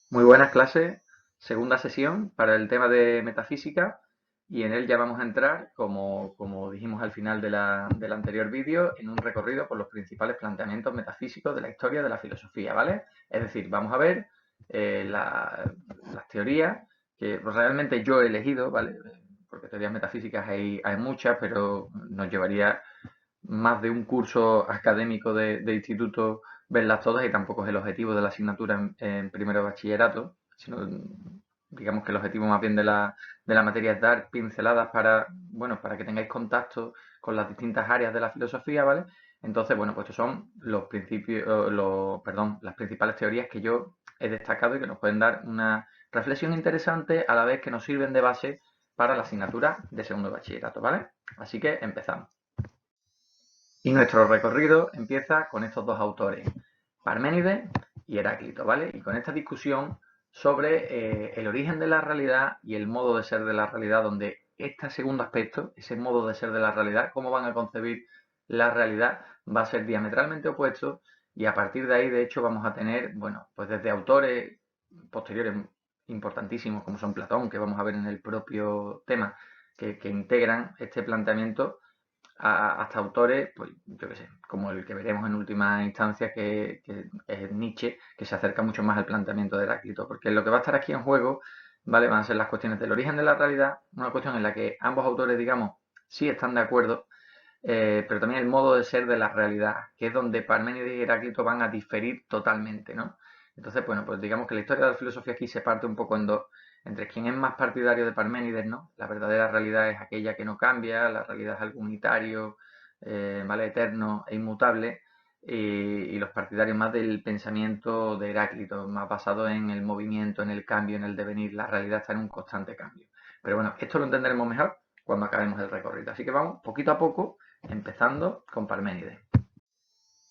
Muy buenas clases, segunda sesión para el tema de metafísica y en él ya vamos a entrar, como dijimos al final del anterior vídeo, en un recorrido por los principales planteamientos metafísicos de la historia de la filosofía, ¿vale? Es decir, vamos a ver las teorías que realmente yo he elegido, ¿vale? Porque teorías metafísicas hay muchas, pero nos llevaría más de un curso académico de instituto verlas todas y tampoco es el objetivo de la asignatura en primero de bachillerato, sino digamos que el objetivo más bien de la materia es dar pinceladas para, bueno, para que tengáis contacto con las distintas áreas de la filosofía, ¿vale? Entonces, bueno, pues estos son los principios, perdón, las principales teorías que yo he destacado y que nos pueden dar una reflexión interesante a la vez que nos sirven de base para la asignatura de segundo de bachillerato, ¿vale? Así que empezamos. Y nuestro recorrido empieza con estos dos autores, Parménides y Heráclito, ¿vale? Y con esta discusión sobre el origen de la realidad y el modo de ser de la realidad, donde este segundo aspecto, ese modo de ser de la realidad, cómo van a concebir la realidad, va a ser diametralmente opuesto y a partir de ahí, de hecho, vamos a tener, bueno, pues desde autores posteriores importantísimos como son Platón, que vamos a ver en el propio tema, que integran este planteamiento hasta autores, pues yo qué sé, como el que veremos en última instancia, que es Nietzsche, que se acerca mucho más al planteamiento de Heráclito, porque lo que va a estar aquí en juego, ¿vale? Van a ser las cuestiones del origen de la realidad, una cuestión en la que ambos autores, digamos, sí están de acuerdo, pero también el modo de ser de la realidad, que es donde Parménides y Heráclito van a diferir totalmente, ¿no? Entonces, bueno, pues digamos que la historia de la filosofía aquí se parte un poco en dos, entre quien es más partidario de Parménides, ¿no? La verdadera realidad es aquella que no cambia, la realidad es algo unitario, ¿vale? Eterno e inmutable, y los partidarios más del pensamiento de Heráclito, más basado en el movimiento, en el cambio, en el devenir, la realidad está en un constante cambio. Pero bueno, esto lo entenderemos mejor cuando acabemos el recorrido. Así que vamos poquito a poco, empezando con Parménides.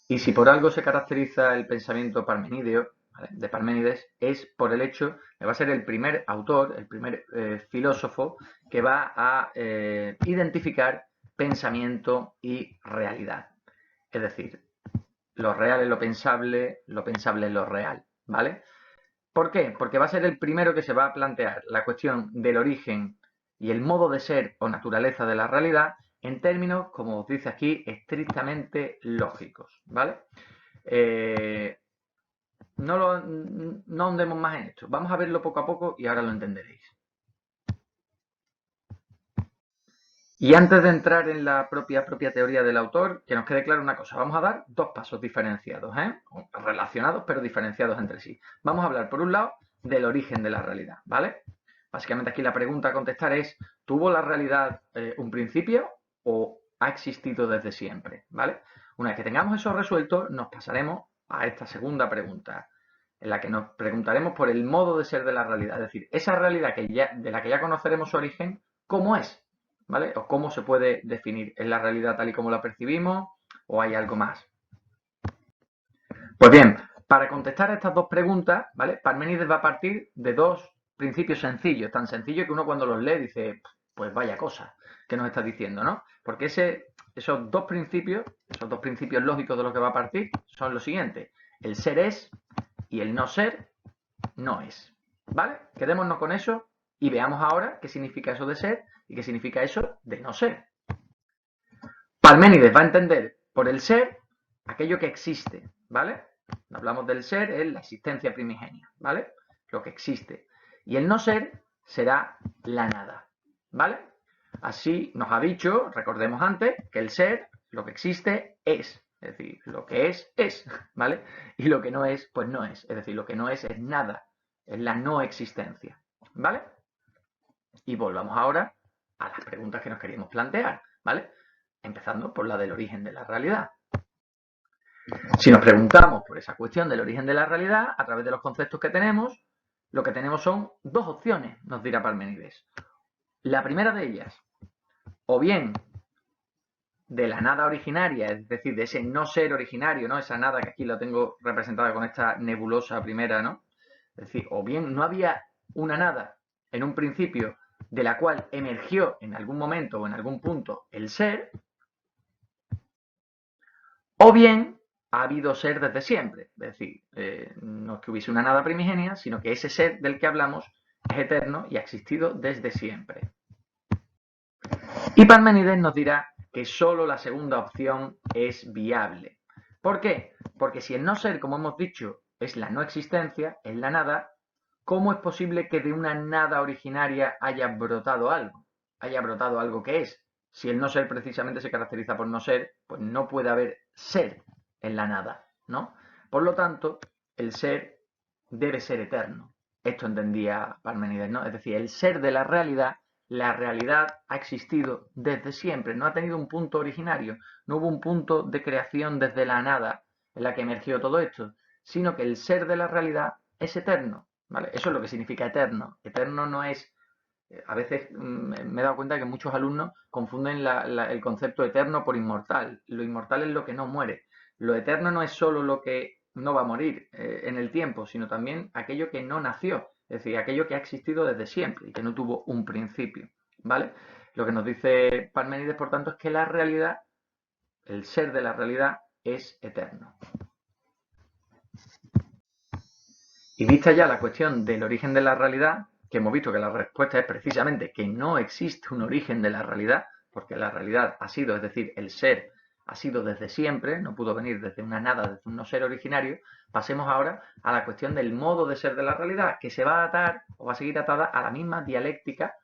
Y si por algo se caracteriza el pensamiento parmenideo, ¿vale? De Parménides, es por el hecho que va a ser el primer autor, el primer filósofo que va a identificar pensamiento y realidad. Es decir, lo real es lo pensable es lo real, ¿vale? ¿Por qué? Porque va a ser el primero que se va a plantear la cuestión del origen y el modo de ser o naturaleza de la realidad en términos, como os dice aquí, estrictamente lógicos, ¿vale? Eh, no ahondemos más en esto. Vamos a verlo poco a poco y ahora lo entenderéis. Y antes de entrar en la propia teoría del autor, que nos quede claro una cosa, vamos a dar dos pasos diferenciados, ¿eh? Relacionados pero diferenciados entre sí. Vamos a hablar, por un lado, del origen de la realidad, ¿vale? Básicamente aquí la pregunta a contestar es, ¿tuvo la realidad un principio o ha existido desde siempre? ¿Vale? Una vez que tengamos eso resuelto, nos pasaremos a esta segunda pregunta, en la que nos preguntaremos por el modo de ser de la realidad, es decir, esa realidad de la que ya conoceremos su origen, ¿cómo es? ¿Vale? O cómo se puede definir. ¿Es la realidad tal y como la percibimos o hay algo más? Pues bien, para contestar a estas dos preguntas, ¿vale? Parménides va a partir de dos principios sencillos, tan sencillos que uno cuando los lee dice, pues vaya cosa que nos está diciendo, ¿no? Porque esos dos principios lógicos de los que va a partir son los siguientes. El ser es y el no ser no es. ¿Vale? Quedémonos con eso y veamos ahora qué significa eso de ser y qué significa eso de no ser. Parménides va a entender por el ser aquello que existe, ¿vale? Hablamos del ser, es la existencia primigenia, ¿vale? Lo que existe. Y el no ser será la nada, ¿vale? Así nos ha dicho, recordemos antes, que el ser, lo que existe, es. Es decir, lo que es, ¿vale? Y lo que no es, pues no es. Es decir, lo que no es nada, es la no existencia, ¿vale? Y volvamos ahora a las preguntas que nos queríamos plantear, ¿vale? Empezando por la del origen de la realidad. Si nos preguntamos por esa cuestión del origen de la realidad, a través de los conceptos que tenemos, lo que tenemos son dos opciones, nos dirá Parménides. La primera de ellas, o bien de la nada originaria, es decir, de ese no ser originario, ¿no? Esa nada que aquí lo tengo representada con esta nebulosa primera, ¿no? Es decir, o bien no había una nada en un principio de la cual emergió en algún momento o en algún punto el ser, o bien ha habido ser desde siempre. Es decir, no es que hubiese una nada primigenia, sino que ese ser del que hablamos es eterno y ha existido desde siempre. Y Parménides nos dirá que solo la segunda opción es viable. ¿Por qué? Porque si el no ser, como hemos dicho, es la no existencia, es la nada, ¿cómo es posible que de una nada originaria haya brotado algo? Haya brotado algo que es. Si el no ser precisamente se caracteriza por no ser, pues no puede haber ser en la nada, ¿no? Por lo tanto, el ser debe ser eterno. Esto entendía Parménides, ¿no? Es decir, el ser de la realidad ha existido desde siempre, no ha tenido un punto originario, no hubo un punto de creación desde la nada en la que emergió todo esto, sino que el ser de la realidad es eterno, ¿vale? Eso es lo que significa eterno. Eterno no es... A veces me he dado cuenta que muchos alumnos confunden el concepto eterno por inmortal. Lo inmortal es lo que no muere. Lo eterno no es solo lo que no va a morir en el tiempo, sino también aquello que no nació, es decir, aquello que ha existido desde siempre y que no tuvo un principio, ¿vale? Lo que nos dice Parménides, por tanto, es que la realidad, el ser de la realidad, es eterno. Y vista ya la cuestión del origen de la realidad, que hemos visto que la respuesta es precisamente que no existe un origen de la realidad, porque la realidad ha sido, es decir, el ser ha sido desde siempre, no pudo venir desde una nada, desde un no ser originario. Pasemos ahora a la cuestión del modo de ser de la realidad, que se va a atar o va a seguir atada a la misma dialéctica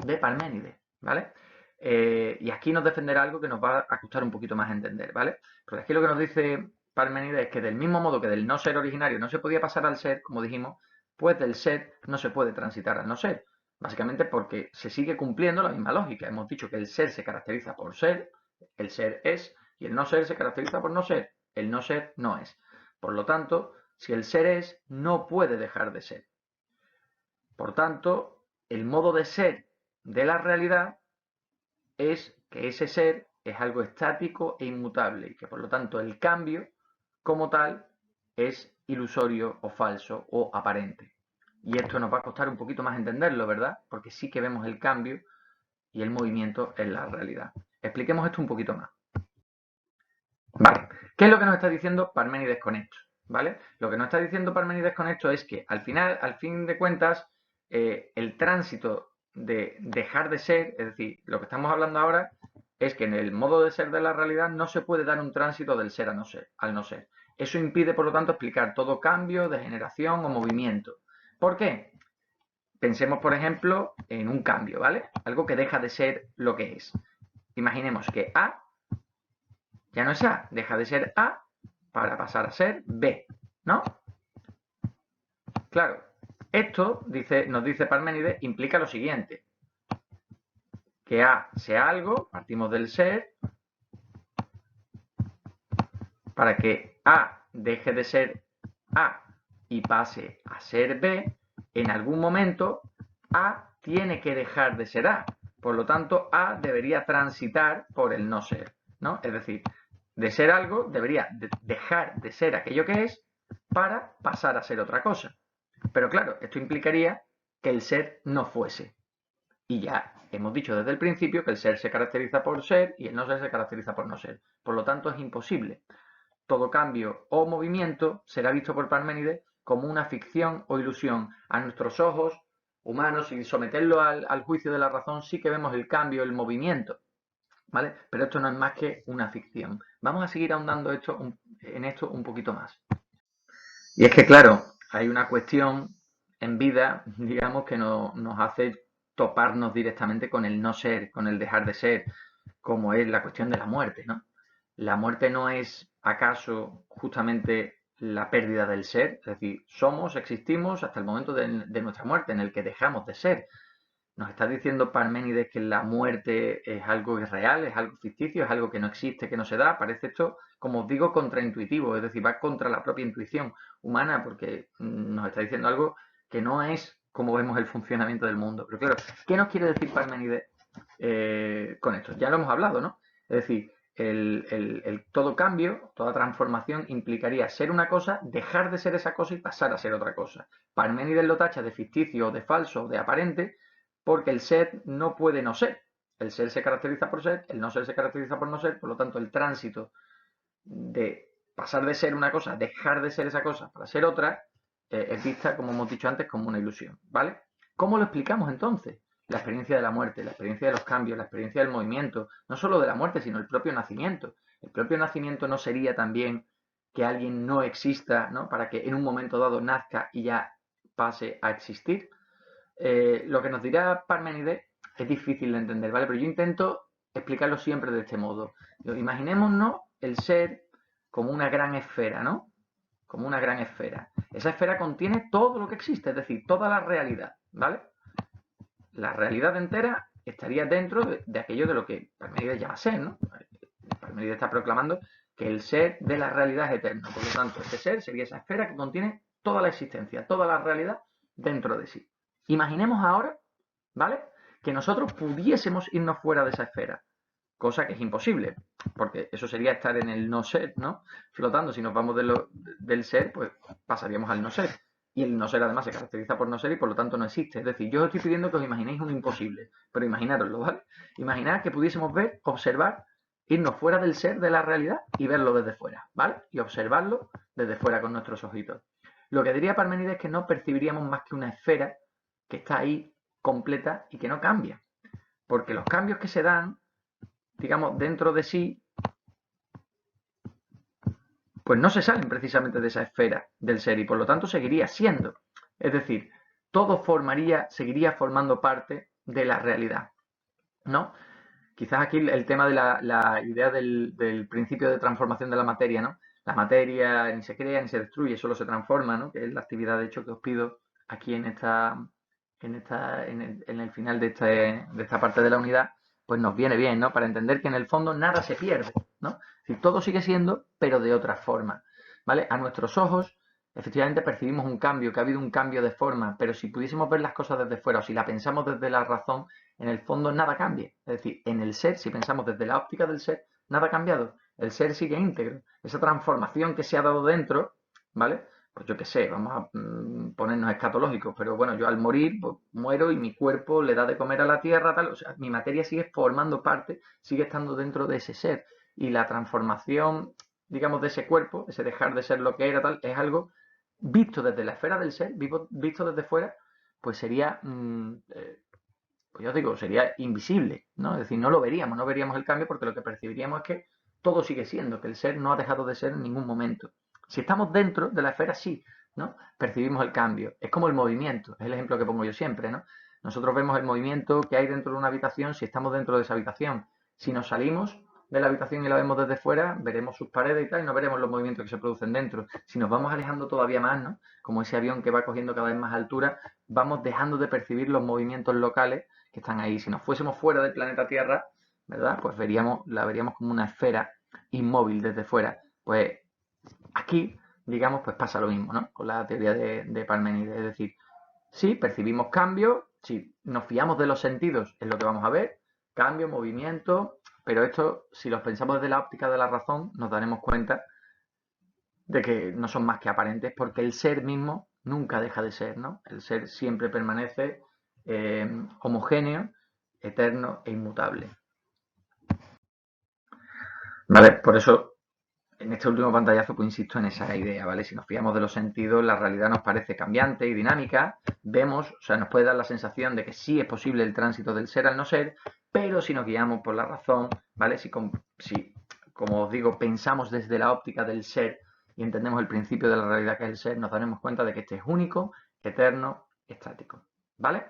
de Parménides, ¿vale? Y aquí nos defenderá algo que nos va a costar un poquito más entender, ¿vale? Porque aquí lo que nos dice Parménides es que del mismo modo que del no ser originario no se podía pasar al ser, como dijimos, pues del ser no se puede transitar al no ser. Básicamente porque se sigue cumpliendo la misma lógica. Hemos dicho que el ser se caracteriza por ser, el ser es, y el no ser se caracteriza por no ser, el no ser no es. Por lo tanto, si el ser es, no puede dejar de ser. Por tanto, el modo de ser de la realidad es que ese ser es algo estático e inmutable y que por lo tanto el cambio como tal es ilusorio o falso o aparente. Y esto nos va a costar un poquito más entenderlo, ¿verdad? Porque sí que vemos el cambio y el movimiento en la realidad. Expliquemos esto un poquito más. Vale, ¿qué es lo que nos está diciendo Parménides con esto? ¿Vale? Lo que nos está diciendo Parménides con esto es que al final, al fin de cuentas, el tránsito de dejar de ser, es decir, lo que estamos hablando ahora es que en el modo de ser de la realidad no se puede dar un tránsito del ser, al no ser. Eso impide, por lo tanto, explicar todo cambio, degeneración o movimiento. ¿Por qué? Pensemos, por ejemplo, en un cambio, ¿vale? Algo que deja de ser lo que es. Imaginemos que A ya no es A, deja de ser A para pasar a ser B, ¿no? Claro, esto, nos dice Parménides, implica lo siguiente, que A sea algo, partimos del ser, para que A deje de ser A y pase a ser B, en algún momento A tiene que dejar de ser A. Por lo tanto, A debería transitar por el no ser, ¿no? Es decir, de ser algo debería dejar de ser aquello que es para pasar a ser otra cosa. Pero claro, esto implicaría que el ser no fuese. Y ya hemos dicho desde el principio que el ser se caracteriza por ser y el no ser se caracteriza por no ser. Por lo tanto, es imposible. Todo cambio o movimiento será visto por Parménides como una ficción o ilusión. A nuestros ojos humanos, sin someterlo al juicio de la razón, sí que vemos el cambio, el movimiento, ¿vale? Pero esto no es más que una ficción. Vamos a seguir ahondando en esto un poquito más. Y es que, claro, hay una cuestión en vida, digamos, que nos hace toparnos directamente con el no ser, con el dejar de ser, como es la cuestión de la muerte, ¿no? La muerte no es acaso justamente la pérdida del ser, es decir, somos, existimos hasta el momento de nuestra muerte, en el que dejamos de ser. Nos está diciendo Parménides que la muerte es algo irreal, es algo ficticio, es algo que no existe, que no se da. Parece esto, como os digo, contraintuitivo, es decir, va contra la propia intuición humana, porque nos está diciendo algo que no es como vemos el funcionamiento del mundo. Pero claro, ¿qué nos quiere decir Parménides con esto? Ya lo hemos hablado, ¿no? Es decir, todo cambio, toda transformación implicaría ser una cosa, dejar de ser esa cosa y pasar a ser otra cosa. Parménides lo tacha de ficticio, de falso, de aparente, porque el ser no puede no ser. El ser se caracteriza por ser, el no ser se caracteriza por no ser, por lo tanto el tránsito de pasar de ser una cosa, dejar de ser esa cosa para ser otra, es vista, como hemos dicho antes, como una ilusión, ¿vale? ¿Cómo lo explicamos entonces? La experiencia de la muerte, la experiencia de los cambios, la experiencia del movimiento, no solo de la muerte, sino el propio nacimiento. El propio nacimiento no sería también que alguien no exista, ¿no? Para que en un momento dado nazca y ya pase a existir. Lo que nos dirá Parménides es difícil de entender, ¿vale? Pero yo intento explicarlo siempre de este modo. Imaginémonos el ser como una gran esfera, ¿no? Como una gran esfera. Esa esfera contiene todo lo que existe, es decir, toda la realidad, ¿vale? La realidad entera estaría dentro de aquello de lo que Parménides llama ser, ¿no? Parménides está proclamando que el ser de la realidad es eterno. Por lo tanto, este ser sería esa esfera que contiene toda la existencia, toda la realidad dentro de sí. Imaginemos ahora, ¿vale? Que nosotros pudiésemos irnos fuera de esa esfera, cosa que es imposible, porque eso sería estar en el no ser, ¿no? Flotando, si nos vamos del ser, pues pasaríamos al no ser. Y el no ser además se caracteriza por no ser y por lo tanto no existe. Es decir, yo os estoy pidiendo que os imaginéis un imposible, pero imaginároslo, ¿vale? Imaginad que pudiésemos ver, observar, irnos fuera del ser, de la realidad y verlo desde fuera, ¿vale? Y observarlo desde fuera con nuestros ojitos. Lo que diría Parménides es que no percibiríamos más que una esfera que está ahí completa y que no cambia. Porque los cambios que se dan, digamos, dentro de sí, pues no se salen precisamente de esa esfera del ser y por lo tanto seguiría siendo. Es decir, todo seguiría formando parte de la realidad, ¿no? Quizás aquí el tema de la idea del principio de transformación de la materia, ¿no? La materia ni se crea ni se destruye, solo se transforma, ¿no? Que es la actividad, de hecho, que os pido aquí en el final de esta parte de la unidad, pues nos viene bien, ¿no? Para entender que en el fondo nada se pierde, ¿no? Es decir, todo sigue siendo, pero de otra forma, ¿vale? A nuestros ojos, efectivamente percibimos un cambio, que ha habido un cambio de forma, pero si pudiésemos ver las cosas desde fuera o si la pensamos desde la razón, en el fondo nada cambia. Es decir, en el ser, si pensamos desde la óptica del ser, nada ha cambiado. El ser sigue íntegro. Esa transformación que se ha dado dentro, ¿vale? Pues yo qué sé, vamos a ponernos escatológicos, pero bueno, yo al morir pues, muero y mi cuerpo le da de comer a la tierra, tal, o sea, mi materia sigue formando parte, sigue estando dentro de ese ser. Y la transformación, digamos, de ese cuerpo, ese dejar de ser lo que era, tal, es algo visto desde la esfera del ser, visto desde fuera, pues sería pues yo os digo, sería invisible, ¿no? Es decir, no veríamos el cambio porque lo que percibiríamos es que todo sigue siendo, que el ser no ha dejado de ser en ningún momento. Si estamos dentro de la esfera, sí, ¿no? Percibimos el cambio. Es como el movimiento, es el ejemplo que pongo yo siempre, ¿no? Nosotros vemos el movimiento que hay dentro de una habitación si estamos dentro de esa habitación. Si nos salimos de la habitación y la vemos desde fuera, veremos sus paredes y tal, y no veremos los movimientos que se producen dentro. Si nos vamos alejando todavía más, ¿no? Como ese avión que va cogiendo cada vez más altura, vamos dejando de percibir los movimientos locales que están ahí. Si nos fuésemos fuera del planeta Tierra, ¿verdad? Pues la veríamos como una esfera inmóvil desde fuera. Pues aquí, digamos, pues pasa lo mismo, ¿no? Con la teoría de Parménides. Es decir, sí, percibimos cambios, si nos fiamos de los sentidos es lo que vamos a ver, cambio, movimiento, pero esto, si los pensamos desde la óptica de la razón, nos daremos cuenta de que no son más que aparentes porque el ser mismo nunca deja de ser, ¿no? El ser siempre permanece homogéneo, eterno e inmutable. ¿Vale? Por eso, en este último pantallazo, pues insisto en esa idea, ¿vale? Si nos fijamos de los sentidos, la realidad nos parece cambiante y dinámica, vemos, o sea, nos puede dar la sensación de que sí es posible el tránsito del ser al no ser, pero si nos guiamos por la razón, ¿vale? Si, como os digo, pensamos desde la óptica del ser y entendemos el principio de la realidad que es el ser, nos daremos cuenta de que este es único, eterno, estático, ¿vale?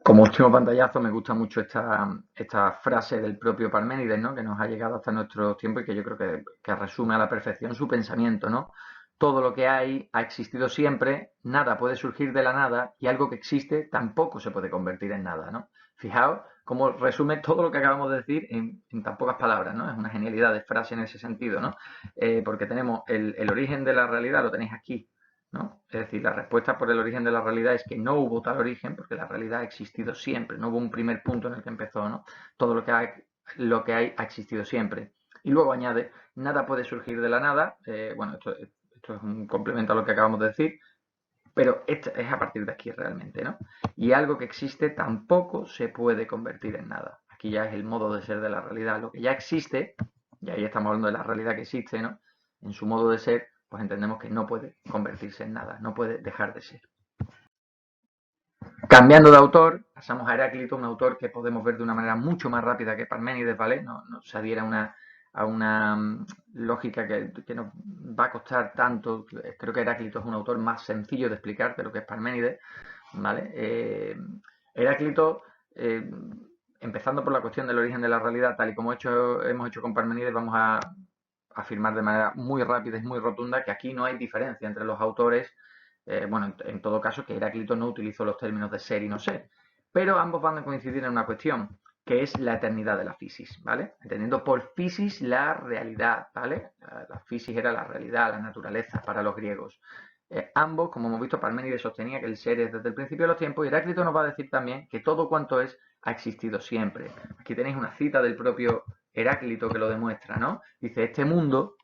Como último pantallazo me gusta mucho esta frase del propio Parménides, ¿no? Que nos ha llegado hasta nuestros tiempos y que yo creo que resume a la perfección su pensamiento, ¿no? Todo lo que hay ha existido siempre, nada puede surgir de la nada y algo que existe tampoco se puede convertir en nada, ¿no? Fijaos cómo resume todo lo que acabamos de decir en tan pocas palabras, ¿no? Es una genialidad de frase en ese sentido, ¿no? Porque tenemos el origen de la realidad, lo tenéis aquí, ¿no? Es decir, la respuesta por el origen de la realidad es que no hubo tal origen porque la realidad ha existido siempre, no hubo un primer punto en el que empezó, ¿no? Todo lo que hay ha existido siempre. Y luego añade, nada puede surgir de la nada, bueno, esto es un complemento a lo que acabamos de decir, pero esto es a partir de aquí realmente, ¿no? Y algo que existe tampoco se puede convertir en nada. aquí ya es el modo de ser de la realidad, lo que ya existe, y ahí estamos hablando de la realidad que existe, ¿no? En su modo de ser, pues entendemos que no puede convertirse en nada, no puede dejar de ser. Cambiando de autor, pasamos a Heráclito, un autor que podemos ver de una manera mucho más rápida que Parménides, ¿vale? No se adhiera a una lógica que nos va a costar tanto. Creo que Heráclito es un autor más sencillo de explicar de lo que es Parménides, ¿vale? Heráclito, empezando por la cuestión del origen de la realidad, tal y como hemos hecho con Parménides, vamos a afirmar de manera muy rápida y muy rotunda que aquí no hay diferencia entre los autores. Bueno, en todo caso, que Heráclito no utilizó los términos de ser y no ser, pero ambos van a coincidir en una cuestión, que es la eternidad de la fisis, ¿vale? Entendiendo por fisis la realidad, ¿vale? La fisis era la realidad, la naturaleza para los griegos. Ambos, como hemos visto, Parménides sostenía que el ser es desde el principio de los tiempos, y Heráclito nos va a decir también que todo cuanto es ha existido siempre. Aquí tenéis una cita del propio Heráclito que lo demuestra, ¿no? Dice, este mundo,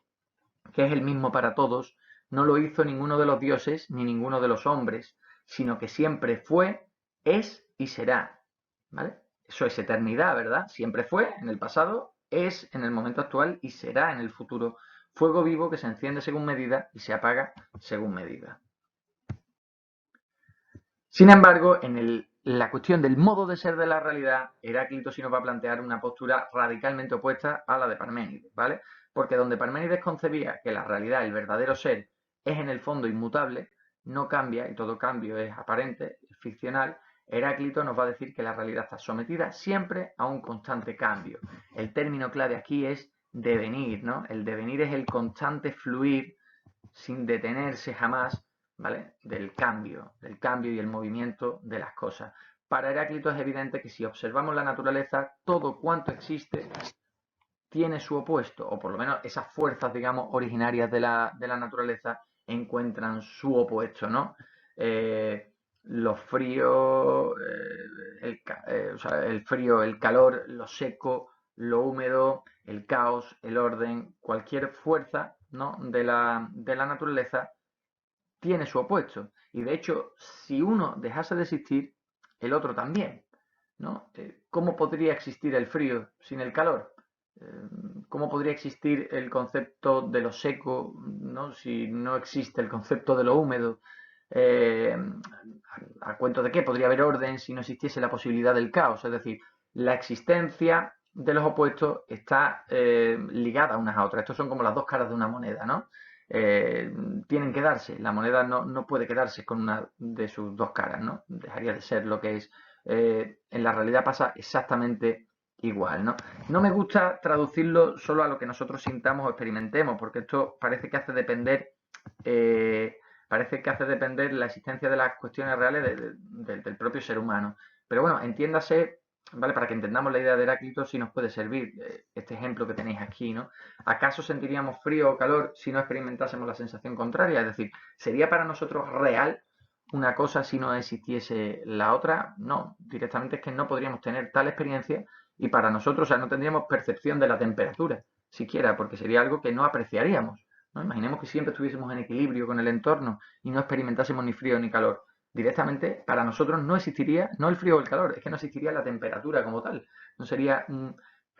que es el mismo para todos, no lo hizo ninguno de los dioses ni ninguno de los hombres, sino que siempre fue, es y será, ¿vale? Eso es eternidad, ¿verdad? Siempre fue en el pasado, es en el momento actual y será en el futuro. Fuego vivo que se enciende según medida y se apaga según medida. Sin embargo, en la cuestión del modo de ser de la realidad, Heráclito sí nos va a plantear una postura radicalmente opuesta a la de Parménides, ¿vale? Porque donde Parménides concebía que la realidad, el verdadero ser, es en el fondo inmutable, no cambia y todo cambio es aparente, es ficcional, Heráclito nos va a decir que la realidad está sometida siempre a un constante cambio. El término clave aquí es devenir, ¿no? El devenir es el constante fluir sin detenerse jamás, ¿vale? Del cambio y el movimiento de las cosas. Para Heráclito es evidente que si observamos la naturaleza, todo cuanto existe tiene su opuesto, o por lo menos esas fuerzas, digamos, originarias de la naturaleza encuentran su opuesto, ¿no? Los fríos, el frío, el calor, lo seco, lo húmedo, el caos, el orden, cualquier fuerza, ¿no? de la naturaleza tiene su opuesto. Y de hecho, si uno dejase de existir, el otro también, ¿no? ¿Cómo podría existir el frío sin el calor? ¿Cómo podría existir el concepto de lo seco, ¿no? Si no existe el concepto de lo húmedo? Eh, ¿A cuento de qué? Podría haber orden si no existiese la posibilidad del caos. Es decir, la existencia de los opuestos está ligada unas a otras. Estos son como las dos caras de una moneda, ¿no? Tienen que darse. La moneda no puede quedarse con una de sus dos caras, ¿no? Dejaría de ser lo que es. En la realidad pasa exactamente igual, ¿no? No me gusta traducirlo solo a lo que nosotros sintamos o experimentemos, porque esto parece que hace depender la existencia de las cuestiones reales del propio ser humano. Pero bueno, entiéndase, ¿vale? Para que entendamos la idea de Heráclito, si nos puede servir este ejemplo que tenéis aquí, ¿no? ¿Acaso sentiríamos frío o calor si no experimentásemos la sensación contraria? Es decir, ¿sería para nosotros real una cosa si no existiese la otra? No, directamente es que no podríamos tener tal experiencia y para nosotros, o sea, no tendríamos percepción de la temperatura, siquiera, porque sería algo que no apreciaríamos, ¿no? Imaginemos que siempre estuviésemos en equilibrio con el entorno y no experimentásemos ni frío ni calor. Directamente, para nosotros no existiría, no el frío o el calor, es que no existiría la temperatura como tal. No sería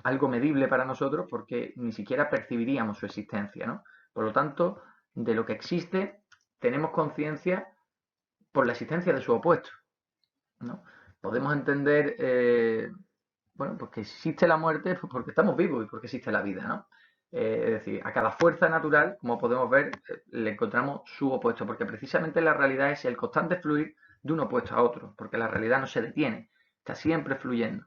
algo medible para nosotros porque ni siquiera percibiríamos su existencia, ¿no? Por lo tanto, de lo que existe, tenemos conciencia por la existencia de su opuesto, ¿no? Podemos entender, bueno, pues que existe la muerte pues porque estamos vivos y porque existe la vida, ¿no? Es decir, a cada fuerza natural, como podemos ver, le encontramos su opuesto, porque precisamente la realidad es el constante fluir de un opuesto a otro, porque la realidad no se detiene, está siempre fluyendo.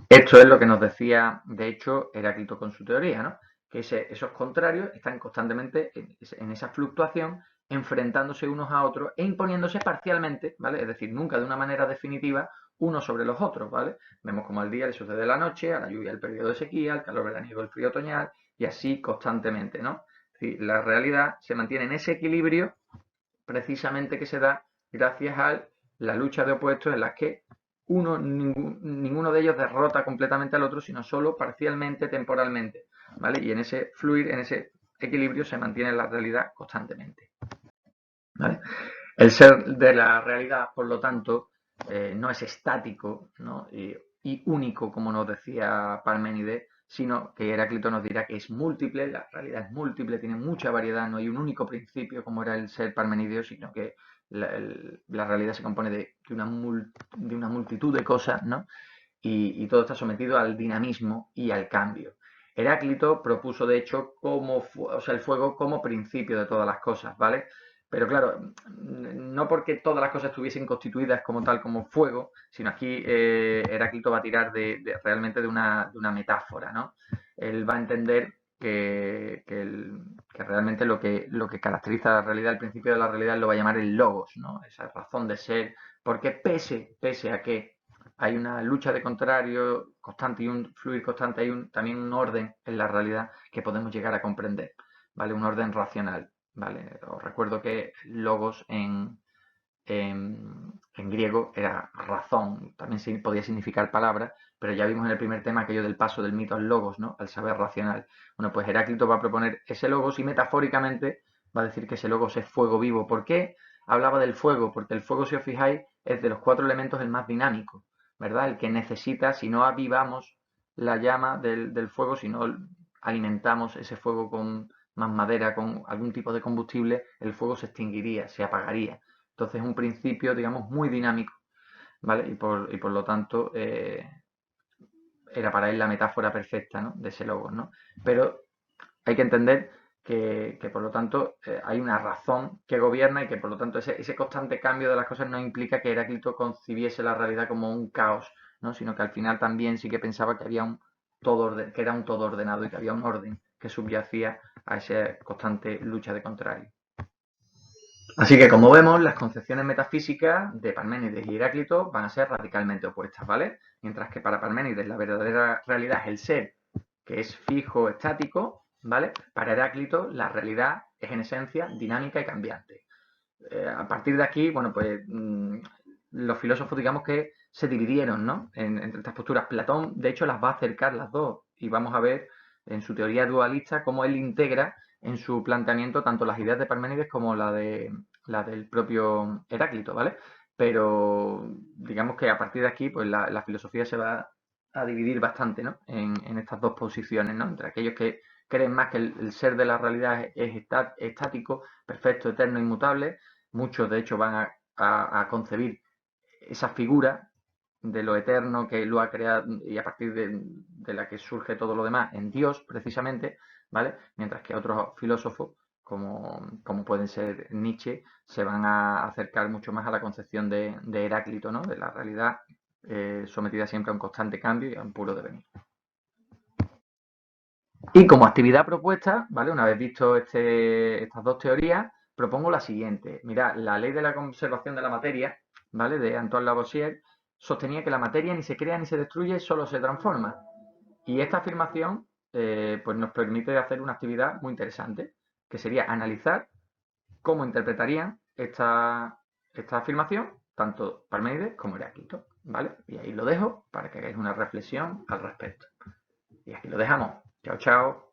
Esto es lo que nos decía, de hecho, Heráclito con su teoría, ¿no? Que esos contrarios están constantemente en esa fluctuación, enfrentándose unos a otros e imponiéndose parcialmente, ¿vale? Es decir, nunca de una manera definitiva unos sobre los otros, ¿vale? Vemos como al día le sucede la noche, a la lluvia el periodo de sequía, al calor veraniego el frío otoñal, y así constantemente, ¿no? Es decir, la realidad se mantiene en ese equilibrio precisamente que se da gracias a la lucha de opuestos en las que ninguno de ellos derrota completamente al otro, sino solo parcialmente, temporalmente, ¿vale? Y en ese fluir, en ese equilibrio se mantiene la realidad constantemente, ¿vale? El ser de la realidad, por lo tanto, no es estático, ¿no? Y y único, como nos decía Parménides, sino que Heráclito nos dirá que es múltiple, la realidad es múltiple, tiene mucha variedad, no hay un único principio como era el ser parmenidio, sino que la realidad se compone de una multitud de cosas, ¿no? Y todo está sometido al dinamismo y al cambio. Heráclito propuso, de hecho, o sea, el fuego como principio de todas las cosas, ¿vale? Pero claro, no porque todas las cosas estuviesen constituidas como tal, como fuego, sino aquí Heráclito va a tirar realmente de una metáfora, ¿no? Él va a entender que realmente lo que caracteriza a la realidad, el principio de la realidad, lo va a llamar el logos, ¿no? Esa razón de ser, porque pese a que hay una lucha de contrario constante y un fluir constante, hay también un orden en la realidad que podemos llegar a comprender, ¿vale? Un orden racional, ¿vale? Os recuerdo que logos en griego era razón, también podía significar palabra, pero ya vimos en el primer tema aquello del paso del mito al logos, ¿no? Al saber racional. Bueno, pues Heráclito va a proponer ese logos y metafóricamente va a decir que ese logos es fuego vivo. ¿Por qué hablaba del fuego? Porque el fuego, si os fijáis, es de los 4 elementos el más dinámico, ¿verdad? El que necesita, si no avivamos la llama del fuego, si no alimentamos ese fuego con más madera, con algún tipo de combustible, el fuego se extinguiría, se apagaría. Entonces es un principio, digamos, muy dinámico, ¿vale? Y por lo tanto, era para él la metáfora perfecta, ¿no? De ese logos, ¿no? Pero hay que entender que por lo tanto, hay una razón que gobierna y que por lo tanto ese constante cambio de las cosas no implica que Heráclito concibiese la realidad como un caos, ¿no? Sino que al final también sí que pensaba que había que era un todo ordenado y que había un orden que subyacía a esa constante lucha de contrarios. Así que, como vemos, las concepciones metafísicas de Parménides y Heráclito van a ser radicalmente opuestas, ¿vale? Mientras que para Parménides la verdadera realidad es el ser, que es fijo, estático, ¿vale? Para Heráclito la realidad es en esencia dinámica y cambiante. A partir de aquí, bueno, pues los filósofos, digamos que se dividieron, ¿no? Entre estas posturas. Platón, de hecho, las va a acercar las dos y vamos a ver en su teoría dualista cómo él integra en su planteamiento tanto las ideas de Parménides como la del propio Heráclito, ¿vale? Pero digamos que a partir de aquí, pues la filosofía se va a dividir bastante, ¿no? En estas dos posiciones, ¿no? Entre aquellos que creen más que el ser de la realidad es estático, perfecto, eterno, inmutable. Muchos, de hecho, van a concebir esa figura de lo eterno que lo ha creado y a partir de la que surge todo lo demás en Dios, precisamente, ¿vale? Mientras que otros filósofos, como pueden ser Nietzsche, se van a acercar mucho más a la concepción de Heráclito, ¿no? De la realidad sometida siempre a un constante cambio y a un puro devenir. Y como actividad propuesta, ¿vale? Una vez visto estas dos teorías, propongo la siguiente. Mirad, la ley de la conservación de la materia, ¿vale? De Antoine Lavoisier, sostenía que la materia ni se crea ni se destruye, solo se transforma. Y esta afirmación, pues nos permite hacer una actividad muy interesante, que sería analizar cómo interpretarían esta afirmación tanto Parménides como Heráclito, ¿vale? Y ahí lo dejo para que hagáis una reflexión al respecto. Y aquí lo dejamos. Chao, chao.